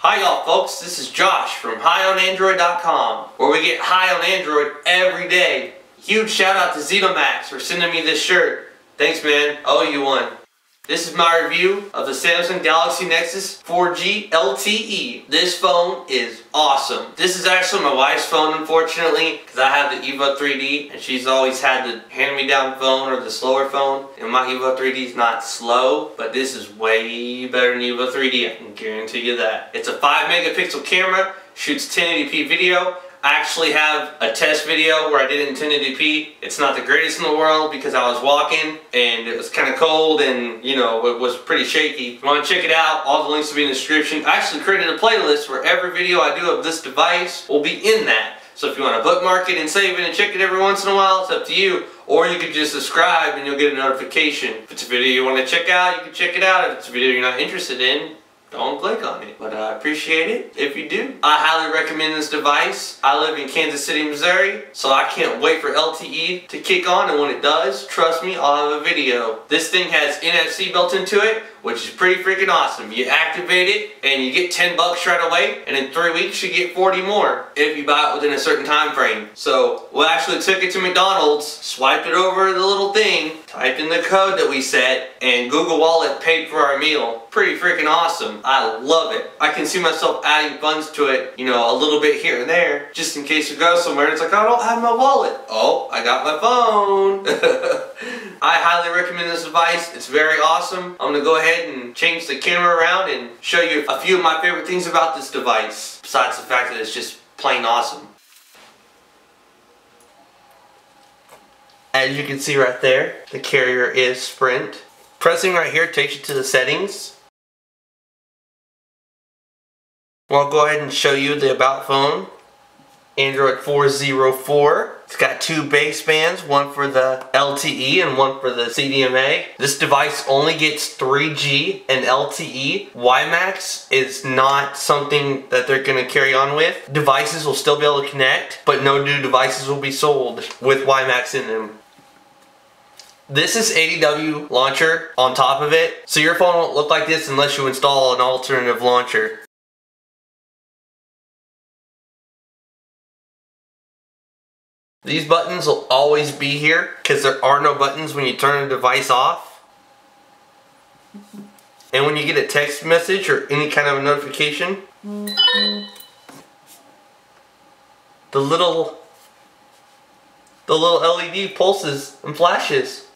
Hi y'all folks, this is Josh from HighOnAndroid.com, where we get high on Android every day. Huge shout out to Zenomax for sending me this shirt. Thanks man, owe you one. This is my review of the Sprint Galaxy Nexus 4G LTE. This phone is awesome. This is actually my wife's phone, unfortunately, because I have the Evo 3D and she's always had the hand-me-down phone or the slower phone. And my Evo 3D is not slow, but this is way better than Evo 3D, I can guarantee you that. It's a 5 megapixel camera, shoots 1080p video. I actually have a test video where I did it in 1080p. It's not the greatest in the world because I was walking and it was kind of cold and, you know, it was pretty shaky. If you want to check it out, all the links will be in the description. I actually created a playlist where every video I do of this device will be in that. So if you want to bookmark it and save it and check it every once in a while, it's up to you. Or you could just subscribe and you'll get a notification. If it's a video you want to check out, you can check it out. If it's a video you're not interested in, don't click on it. But I appreciate it if you do. I highly recommend this device. I live in Kansas City, Missouri, so I can't wait for LTE to kick on, and when it does, trust me, I'll have a video. This thing has NFC built into it, which is pretty freaking awesome. You activate it and you get 10 bucks right away, and in 3 weeks you get 40 more if you buy it within a certain time frame. So we actually took it to McDonald's, swiped it over the little thing, typed in the code that we set, and Google Wallet paid for our meal. Pretty freaking awesome. I love it. I can see myself adding funds to it, you know, a little bit here and there, just in case we go somewhere and it's like, I don't have my wallet. Oh, I got my phone. I highly recommend this device. It's very awesome. I'm gonna go ahead and change the camera around and show you a few of my favorite things about this device, besides the fact that it's just plain awesome. As you can see right there, the carrier is Sprint. Pressing right here takes you to the settings. Well, I'll go ahead and show you the About phone. Android 404. It's got 2 basebands, one for the LTE and one for the CDMA. This device only gets 3G and LTE. WiMAX is not something that they're going to carry on with. Devices will still be able to connect, but no new devices will be sold with WiMAX in them. This is ADW launcher on top of it, so your phone won't look like this unless you install an alternative launcher. These buttons will always be here because there are no buttons when you turn the device off. And when you get a text message or any kind of a notification, the little LED pulses and flashes.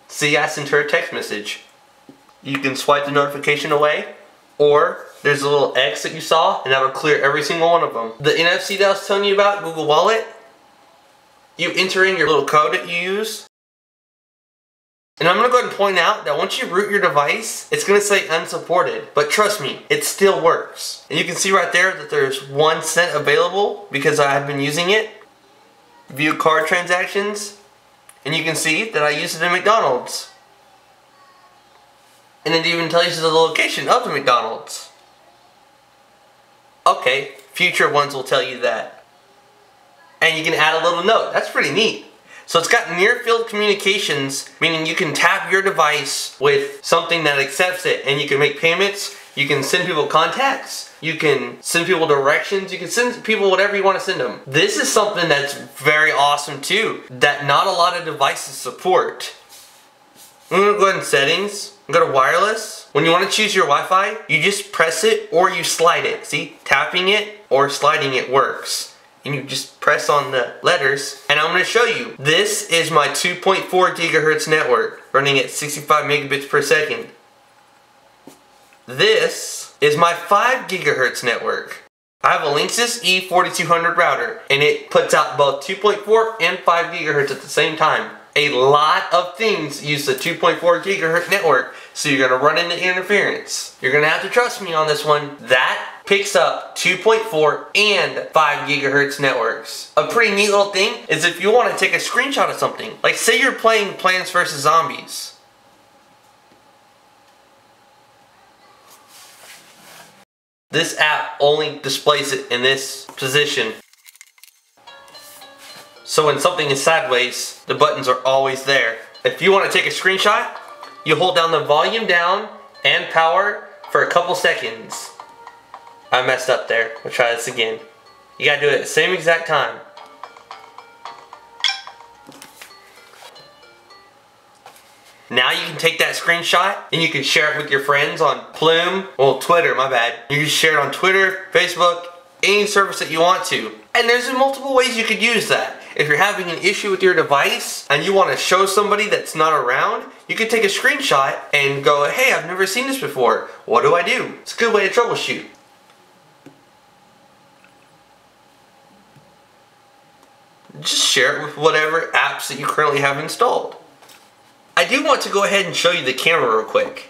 See, I sent her a text message. You can swipe the notification away, or there's a little X that you saw, and that'll clear every single one of them. The NFC that I was telling you about, Google Wallet, you enter in your little code that you use. And I'm going to go ahead and point out that once you root your device, it's going to say unsupported. But trust me, it still works. And you can see right there that there's 1 cent available because I have been using it. View card transactions. And you can see that I used it in McDonald's. And it even tells you the location of the McDonald's. Okay, future ones will tell you that. And you can add a little note. That's pretty neat. So it's got near field communications, meaning you can tap your device with something that accepts it, and you can make payments, you can send people contacts, you can send people directions, you can send people whatever you want to send them. This is something that's very awesome too, that not a lot of devices support. I'm going to go ahead in settings, go to wireless. When you want to choose your Wi-Fi, you just press it or you slide it. See, tapping it or sliding it works. And you just press on the letters, and I'm going to show you. This is my 2.4 gigahertz network running at 65 megabits per second. This is my 5 gigahertz network. I have a Linksys E4200 router, and it puts out both 2.4 and 5 gigahertz at the same time. A lot of things use the 2.4 gigahertz network, so you're going to run into interference. You're going to have to trust me on this one. That picks up 2.4 and 5 gigahertz networks. A pretty neat little thing is if you want to take a screenshot of something, like say you're playing Plants vs. Zombies. This app only displays it in this position. So when something is sideways, the buttons are always there. If you want to take a screenshot, you hold down the volume down and power for a couple seconds. I messed up there. We'll try this again. You gotta do it at the same exact time. Now you can take that screenshot and you can share it with your friends on Plume, well, Twitter, my bad. You can share it on Twitter, Facebook, any service that you want to. And there's multiple ways you could use that. If you're having an issue with your device and you want to show somebody that's not around, you can take a screenshot and go, hey, I've never seen this before. What do I do? It's a good way to troubleshoot. Just share it with whatever apps that you currently have installed. I do want to go ahead and show you the camera real quick.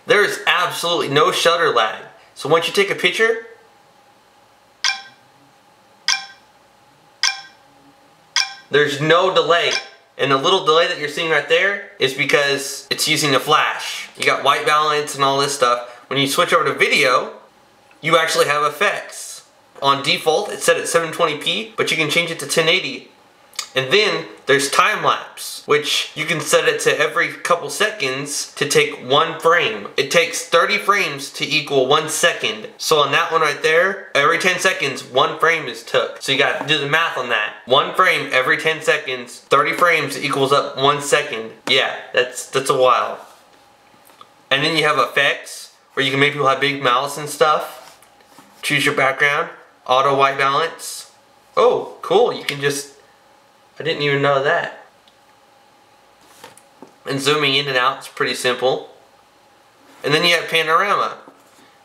There is absolutely no shutter lag. So once you take a picture, there's no delay. And the little delay that you're seeing right there is because it's using the flash. You got white balance and all this stuff. When you switch over to video, you actually have effects. On default, it's set at 720p, but you can change it to 1080. And then there's time lapse, which you can set it to every couple seconds to take 1 frame. It takes 30 frames to equal 1 second. So on that one right there, every 10 seconds, 1 frame is took. So you got to do the math on that. 1 frame every 10 seconds, 30 frames equals up 1 second. Yeah, that's a while. And then you have effects, where you can make people have big mouths and stuff. Choose your background, auto white balance. Oh, cool, you can just, I didn't even know that. And zooming in and out is pretty simple. And then you have panorama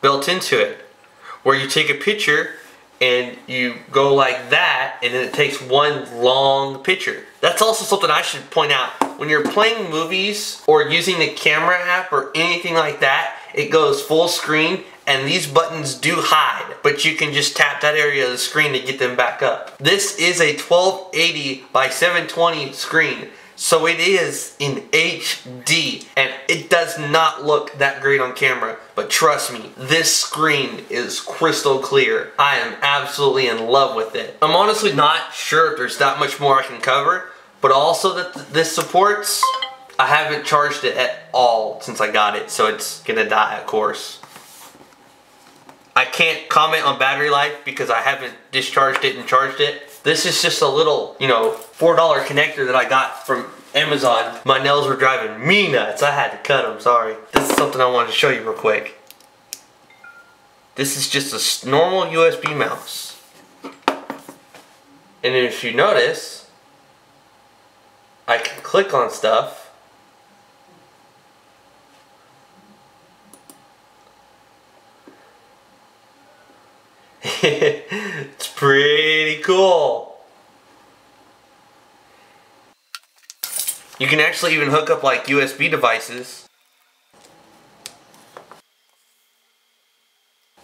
built into it, where you take a picture and you go like that, and then it takes one long picture. That's also something I should point out. When you're playing movies or using the camera app or anything like that, it goes full screen, and these buttons do hide, but you can just tap that area of the screen to get them back up. This is a 1280 by 720 screen, so it is in HD, and it does not look that great on camera, but trust me, this screen is crystal clear. I am absolutely in love with it. I'm honestly not sure if there's that much more I can cover, but also that this supports, I haven't charged it at all since I got it, so it's gonna die, of course. I can't comment on battery life because I haven't discharged it and charged it. This is just a little, $4 connector that I got from Amazon. My nails were driving me nuts. I had to cut them, sorry. This is something I wanted to show you real quick. This is just a normal USB mouse. And if you notice, I can click on stuff. It's pretty cool. You can actually even hook up like USB devices.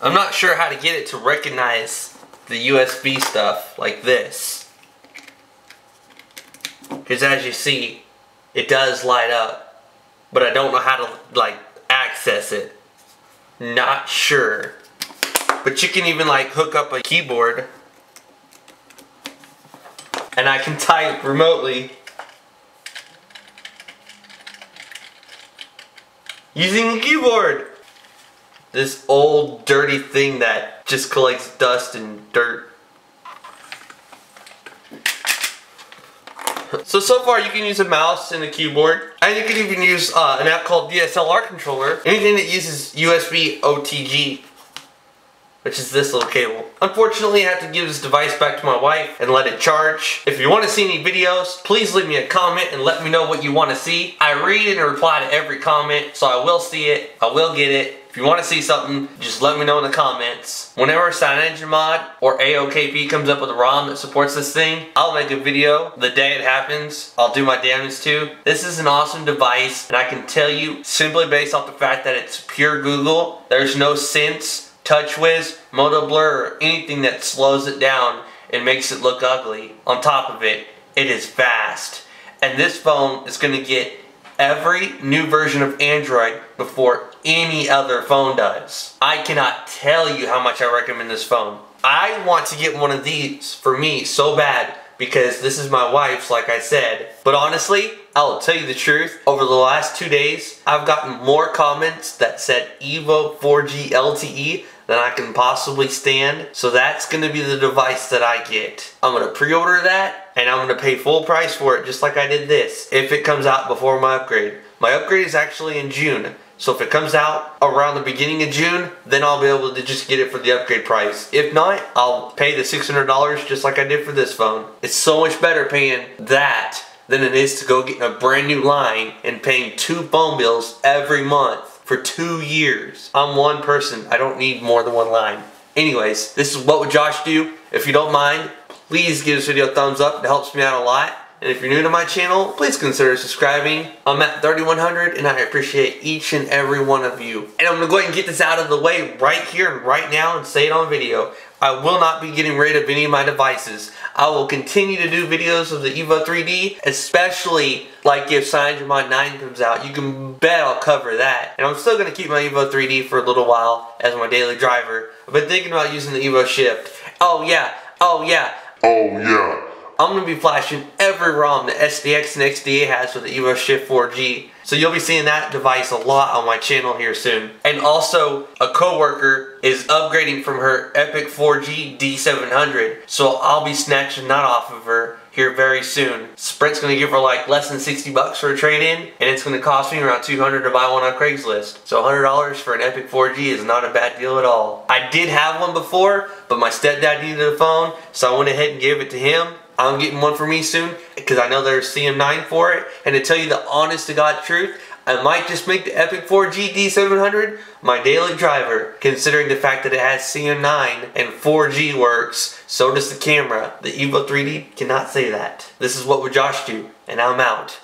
I'm not sure how to get it to recognize the USB stuff like this, because as you see, it does light up, but I don't know how to like access it. Not sure. But you can even like hook up a keyboard, and I can type remotely using a keyboard. This old dirty thing that just collects dust and dirt. So far you can use a mouse and a keyboard, and you can even use an app called DSLR controller. Anything that uses USB OTG, which is this little cable. Unfortunately, I have to give this device back to my wife and let it charge. If you want to see any videos, please leave me a comment and let me know what you want to see. I read and reply to every comment, so I will see it, I will get it. If you want to see something, just let me know in the comments. Whenever CyanogenMod or AOKP comes up with a ROM that supports this thing, I'll make a video the day it happens. I'll do my damage too. This is an awesome device, and I can tell you, simply based off the fact that it's pure Google, there's no Sense, TouchWiz, Moto Blur, or anything that slows it down. and makes it look ugly. On top of it, it is fast. And this phone is going to get every new version of Android before any other phone does. I cannot tell you how much I recommend this phone. I want to get one of these for me so bad because this is my wife's, like I said. But honestly, I'll tell you the truth, over the last 2 days, I've gotten more comments that said Evo 4G LTE than I can possibly stand. So that's going to be the device that I get. I'm going to pre-order that, and I'm going to pay full price for it just like I did this, if it comes out before my upgrade. My upgrade is actually in June. So if it comes out around the beginning of June, then I'll be able to just get it for the upgrade price. If not, I'll pay the $600 just like I did for this phone. It's so much better paying that than it is to go getting a brand new line and paying 2 phone bills every month for 2 years. I'm one person. I don't need more than one line. Anyways, this is What Would Josh Do? If you don't mind, please give this video a thumbs up. It helps me out a lot. And if you're new to my channel, please consider subscribing. I'm at 3,100 and I appreciate each and every one of you. And I'm going to go ahead and get this out of the way right here and right now and say it on video. I will not be getting rid of any of my devices. I will continue to do videos of the Evo 3D, especially like if CyanogenMod 9 comes out. You can bet I'll cover that. And I'm still going to keep my Evo 3D for a little while as my daily driver. I've been thinking about using the Evo Shift. Oh yeah, oh yeah. Oh yeah. I'm going to be flashing every ROM that SDX and XDA has with the Evo Shift 4G. So you'll be seeing that device a lot on my channel here soon. And also, a coworker is upgrading from her Epic 4G D700. So I'll be snatching that off of her here very soon. Sprint's going to give her like less than 60 bucks for a trade-in. And it's going to cost me around $200 to buy one on Craigslist. So $100 for an Epic 4G is not a bad deal at all. I did have one before, but my stepdad needed a phone. So I went ahead and gave it to him. I'm getting one for me soon because I know there's CM9 for it. And to tell you the honest to God truth, I might just make the Epic 4G D700 my daily driver, considering the fact that it has CM9 and 4G works. So does the camera. The Evo 3D cannot say that. This is What Would Josh Do? And I'm out.